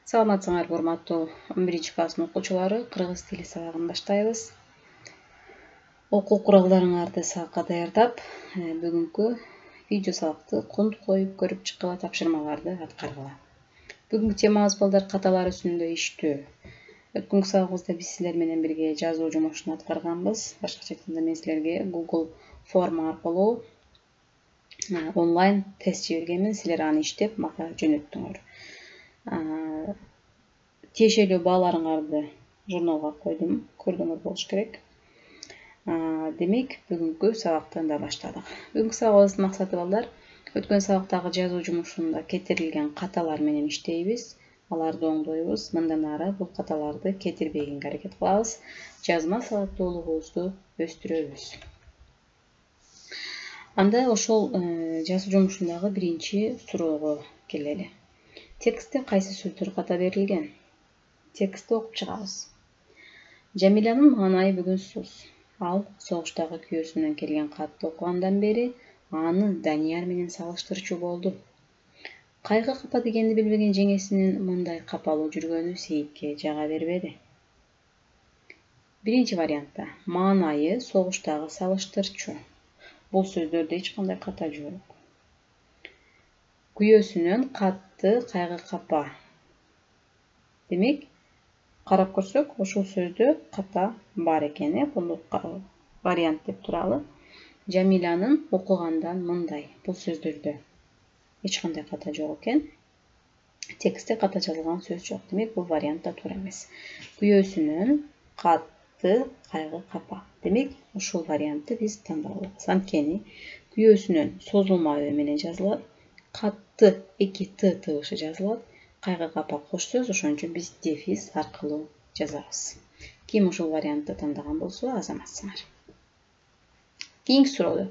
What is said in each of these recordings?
Саламатсыңарбы урматтуу 11-класстын окуучулары, кыргыз тили сабагын баштайбыз. Окуу куралдарыңарды сабакка даярдап, бүгүнкү видео сабакты конт коюп көрүп чыккыла, тапшырмаларды аткаргыла. Бүгүнкү темабыз балдар каталар үстүндө иштөө. Өткөнкү сабагыбызда биз силер менен бирге жазуу жумушун аткарганбыз. Башкача айтканда мен силерге Google форма аркылуу онлайн тест жибергенмин. Силер аны иштеп мага жөнөттүңөр. Тиешелүү бааларыңарды журналга койдум, көрдүңөр болуш керек. Демек, бүгүнкү сабакты анда баштадык. Бүгүнкү сабагыбыздын максаты балдар, өткөн сабактагы жазуу жумушунда кетирилген каталар менен иштейбиз. Аларды оңдойбуз. Мындан ары бул каталарды кетирбегенге аракет кылабыз. Жазма сабаттуулугубузду өстүрөбүз. Анда ошол жазуу жумушундагы биринчи суроого келели. Текстте кайсы сөздөр ката берилген? Текстти окуп чыгабыз. Жамилянын маанайы бүгүн сус. Ал согуштагы күйөөсүнөн келген катты окугандан бери аны Данияр менен салыштырчу болду. Кайгы капа дегенди билбеген жеңесинин мындай капалуу жүргөнү Сейитке жага бербеди. Биринчи вариантта маанайы согуштагы салыштырчу. Бул сөздөрдө эч кандай ката жок. Күйөөсүнөн катты кайгы капа. Демек, карап көрсөк, ошол сөздө ката бар экен, бул вариант деп туралы. Жамилянын окугандан мындай. Бул сөздөрдө эч кандай ката жок экен. Текстте ката жазылган сөз жок. Демек, бул вариант да туура эмес. Күйөөсүнөн катты кайгы капа. Демек, ушул вариантты биз тандабайбыз. Анткени күйөөсүнөн созулма ө менен жазылат. Катты 2 т тыбышы жазылат. Кайгы капа кош сөз, ошон үчүн биз дефис аркылуу жазабыз. Ким ушул вариантты тандаган болсо, азаматсыңар. Кийинки суроодо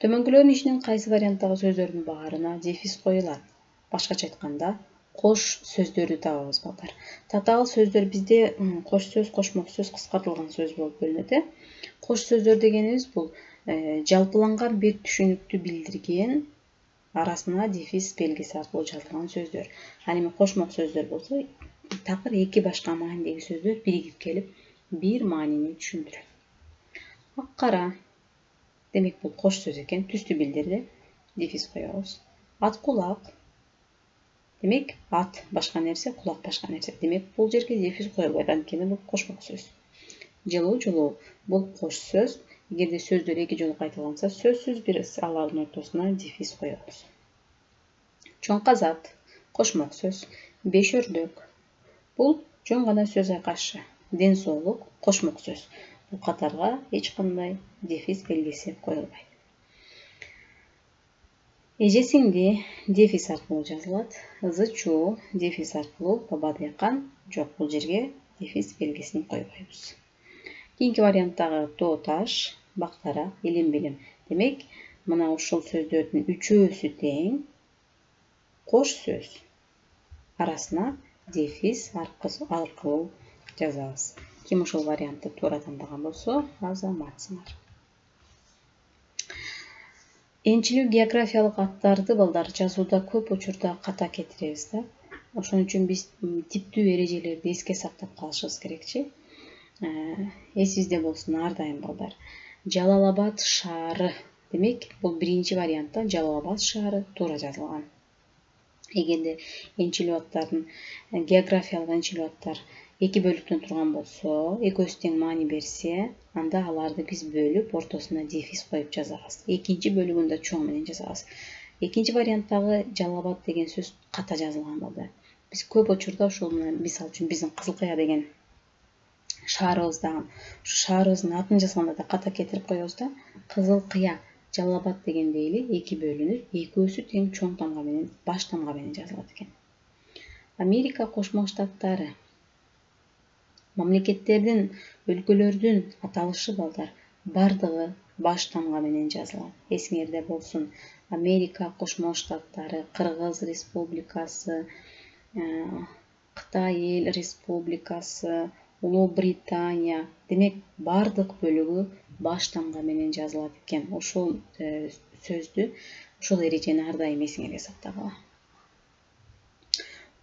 төмөнгүлөрдүн ичинен кайсы варианттагы сөздөрдүн баарына дефис коюлат? Башкача айтканда, кош сөздөрдү табабыз балдар. Татаал сөздөр бизде кош сөз, кошмок сөз, кыскартылган сөз болуп бөлүнөт. Кош сөздөр дегенибиз бул жалпыланган бир түшүнүктү билдирген арасына дефис белгиси аркылуу жазылган сөздөр. Ал эми кошмок сөздөр болсо, такыр эки башка маанидеги сөздөр биригип келип, бир маанини түшүндүрөт. Ак-кара. Демек, бул кош сөз экен, түстү билдирди. Дефис коебуз. Ат-кулак. Демек, ат башка нерсе, кулак башка нерсе. Демек, бул жерге дефис коюлбайт, анткени бул кошмок сөз. Жылуу. Бул кош сөз. Эгерде сөздөр эки жолу кайталанса, сөзсүз биз алардын ортосуна дефис коебуз. Чоң казат. Кошмок сөз. Бешөрдөк. Бул жөн гана сөз айкашы. Ден соолук. Кошмок сөз. Бул катарга эч кандай дефис белгиси коюлбайт. Эже-сиңди дефис аркылуу жазылат. Ызы-чуу дефис аркылуу, баба-дыйкан жок, бул жерге дефис белгисин койбойбуз. Кийинки варианттагы тоо таш, бактара, илим-билим. Демек, мына ушул сөздөрдүн үчөөсү тең. Кош сөз арасына дефис аркылуу жазабыз. Ким ушул вариантты туура тандаган болсо, азаматсыңар. Энчилүү географиялык аттарды балдар жазууда көп учурда ката кетиребиз да. Ошон үчүн биз типтүү эрежелерди эске сактап калышыбыз керекчи. Эсибизде болсун ар дайым балдар. Жалал-Абад шаары. Демек, бул биринчи вариантта Жалал-Абад шаары туура жазылган. Эгерде энчилүү аттардын географиялык энчилүү аттар эки бөлүктөн турган болсо, экөөсү тең маани берсе, анда аларды биз бөлүп, ортосуна дефис коюп жазабыз. Экинчи бөлүгүндө чоң менен жазабыз. Экинчи варианттагы Жалал-Абад деген сөз ката жазылган балдар. Биз көп учурда ушул мисал үчүн биздин Кызыл Кыя деген шаарыбыздагы, ушу шаарыбыздын атын жазганда да ката кетирип коебуз да. Кызыл Кыя, Жалал-Абад деген дейли эки бөлүнүп, экөөсү тең чоң тамга менен, баш тамга менен жазылат экен. Америка Кошмо Штаттары. Мамлекеттердин, өлкөлөрдүн аталышы балдар бардыгы баш тамга менен жазылат. Эсиңерде болсун, Америка Кошмо Штаттары, Кыргыз Республикасы, Кытай Эл Республикасы, Улуу Британия. Демек, бардык бөлүгү баш тамга менен жазылат экен. Ошол сөздү, ошол эрежени ар дайым эсиңерге сактагыла.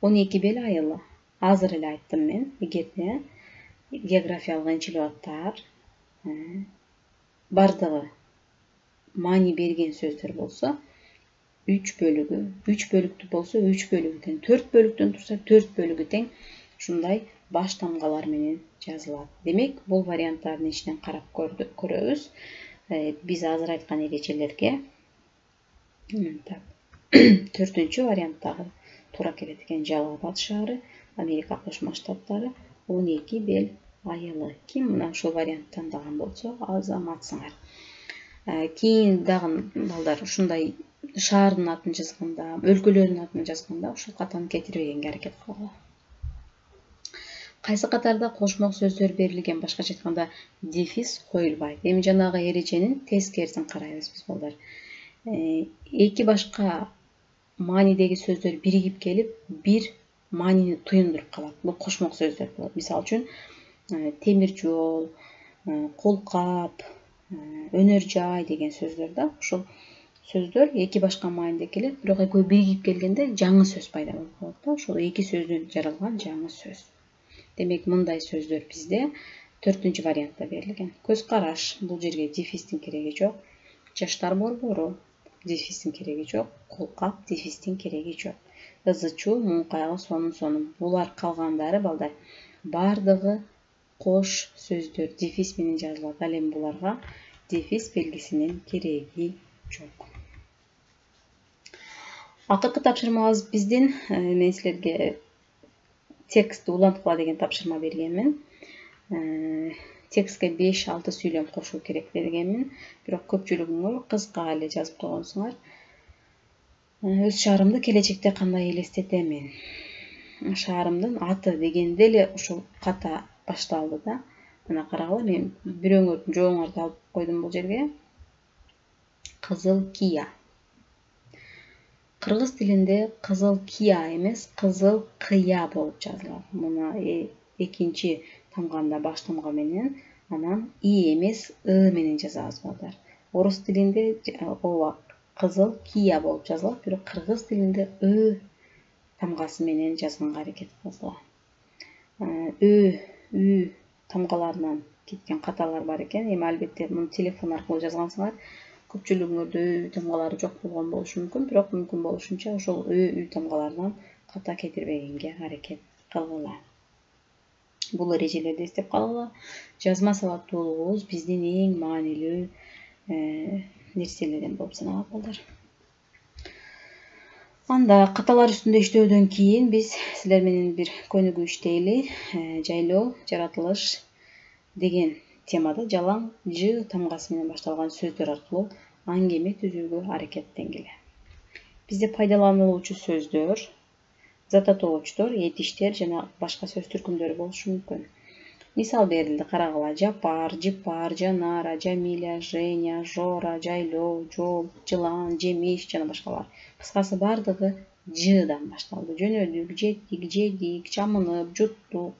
12 бел айылы. азыр эле айттым мен. Эгерде географиялык энчилип аттар бардыгы маани берген сөздөр болсо 3 бөлүгү, 3 бөлүктүү болсо 3 бөлүгү тең, 4 бөлүктөн турса 4 бөлүгү тең ушундай баш тамгалар менен жазылат. Демек, бул варианттардын ичинен карап көрөбүз. Биз азыр айткан эрежелерге 4-чү варианттагы туура келет экен. Жалал Абад шаары, Америка Кошмо Штаттары, 12 бел айылы. Ким мына ушул вариантты тандаган болсо, азаматсыңар. Кийин дагы балдар ушундай шаардын атын жазганда, өлкөлөрдүн атын жазганда ушул катаны кетирбегенге аракет кылгыла. Кайсы катарда кошмок сөздөр берилген, башкача айтканда дефис коюлбайт. Эми жанагы эреженин тескерисин карайбыз биз балдар. Эки башка маанидеги сөздөр биригип келип, бир маанини туюндуруп калат. Бул кошмок сөздөр болот. Мисалы үчүн темир жол, колкап, өнөр жай деген сөздөр да. Ушул сөздөр эки башка мааниде келет, бирок экөө биригип келгенде жаңы сөз пайда болот да. Ошол эки сөздөн жаралган жаңы сөз. Демек, мындай сөздөр бизде 4-чү вариантта берилген. Көз караш, бул жерге дефистин кереги жок. Жаштар борбору, дефистин кереги жок. Колкап, дефистин кереги жок. Ызы-чуу, муң-кайгы, сонун. Булар калгандары балдар бардыгы кош сөздөр дефис менен жазылат. Ал эми буларга дефис белгисинин кереги жок. Акыркы тапшырмабыз биздин, мен силерге текстти уланткыла деген тапшырма бергенмин. Текстке 5-6 сүйлөм кошуу керек дегенмин. Бирок көпчүлүгүңөр кыска эле жазып койгонсуңар. Өз шаарымды келечекте кандай элестетемин? Шаарымдын аты дегенде эле ушул ката башталды да. Мына карагыла, мен бирөөңөрдүн жооңорду алып койдум бул жерге. Кызыл Кия. Кыргыз тилинде кызыл Кия эмес, кызыл Кыя болуп жазылат. Мына экинчи тамганда баш тамга менен, анан и эмес ы менен жазабыз балдар. Орус тилинде ооба кызыл Кия болуп жазылат, бирок кыргыз тилинде ы тамгасы менен жазганга аракет кылгыла. Ү тамгаларынан кеткен каталар бар экен. Эми албетте муну телефон аркылуу жазгансыңар. Көпчүлүгүңөрдө үй тамгалары жок болгон болушу мүмкүн, бирок мүмкүн болушунча ошол үй тамгаларынан ката кетирбегенге аракет кылгыла. Бул эрежелерди эстеп калгыла. Жазма сабаттуулугубуз биздин эң маанилүү нерселерден болуп саналат балдар. Анда каталар үстүндө иштөөдөн кийин биз силер менен бир көнүгүү иштейли. Жайлоо, жаратылыш деген темада жалаң ж тамгасы менен башталган сөздөр аркылуу аңгеме түзүүгө аракеттенгиле. Бизде пайдаланылуучу сөздөр, зататоочтор, этиштер жана башка сөз түркүмдөрү болушу мүмкүн. Мисал берилди, карагыла: жапар, жыпар, жанара, Жамиля, Женя, Жора, жайлоо, жол, жылан, жемиш жана башкалар. Кыскасы бардыгы ждан башталды. Жөнөдүк, жеттик, жедик, чамынып, жуттук,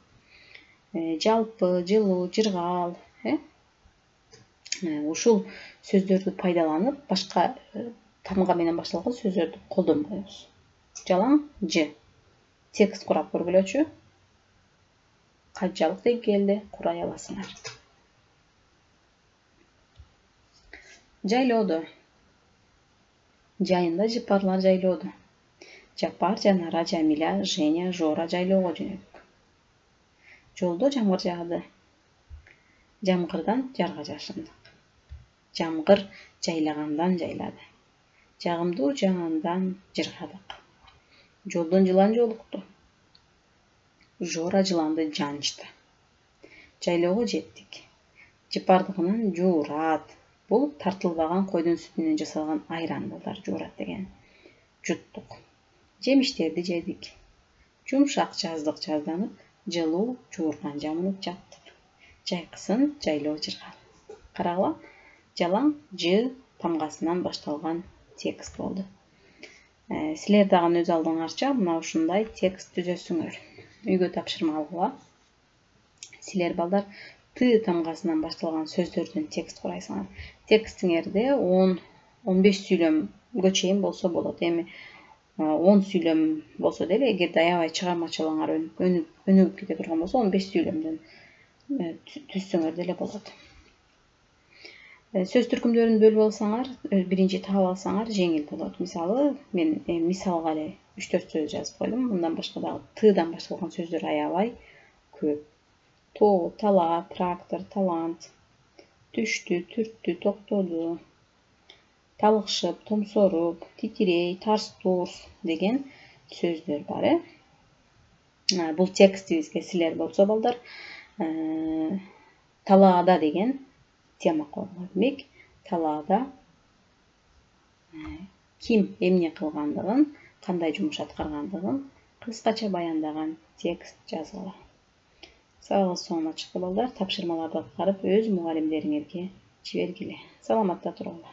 жалпы, жылуу, жыргал. Ушул сөздөрдү пайдаланып, башка тамга менен башталган сөздөрдү колдонбойбуз. Жалаң ж. Текст курап көргүлөчү. Канчалык тең келди, курай аласыңар. Жайлоодо. Жайында жыпарлар жайлоодо. Жапар, Жанара, Жамиля, Женя, Жора жайлоого жөнөдүк. Жолдо жамгыр жаады. Жамгырдан жарга жашындык. Жамгыр жайлагандан жайлады. Жагымдуу жаандан жыргадык. Жолдон жылан жолукту. Жора жыланды жанчты. Жайлоого жеттик. Жыпардыгынан жуурат. Бул тартылбаган койдун сүтүнөн жасалган айран балдар, жуурат деген. Жуттук. Жемиштерди жедик. Жумшак жаздык, жазданып, жылуу жуурган, жамынып жаттык. Жайкысын жайлоо жыргал. Карагыла, жалаң ж тамгасынан башталган текст болду. Силер дагы өз алдыңарча мына ушундай текст түзөсүңөр. Үйгө тапшырма алгыла. Силер балдар т тамгасынан башталган сөздөрдөн текст курайсыңар. Текстиңерде 10-15 сүйлөмгө чейин болсо болот. Эми 10 сүйлөм болсо деле, эгерде аябай чыгармачылыгыңар өнүгүп кете турган болсо 15 сүйлөмдөн түзсөңөр деле болот. Сөз түркүмдөрүн бөлүп алсаңар, биринчи таап алсаңар жеңил болот. Мисалы, мен мисалга эле 3-4 сөз жазып койдум. Мындан башка дагы тыдан башталган сөздөр аябай көп. Тоо, тала, трактор, талант, түштү, түрттү, токтоду, талыкшып, томсоруп, титирей, тарс турс деген сөздөр бар. Бул текстибизге силер болсо балдар, талаада деген тема коюлган. Демек, талаада ким эмне кылгандыгын, кандай жумуш аткаргандыгын кыскача баяндаган текст жазгыла. Сабагыбыз соңуна чыкты балдар. Тапшырмаларды аткарып өз мугалимдериңерге жибергиле. Саламатта тургула.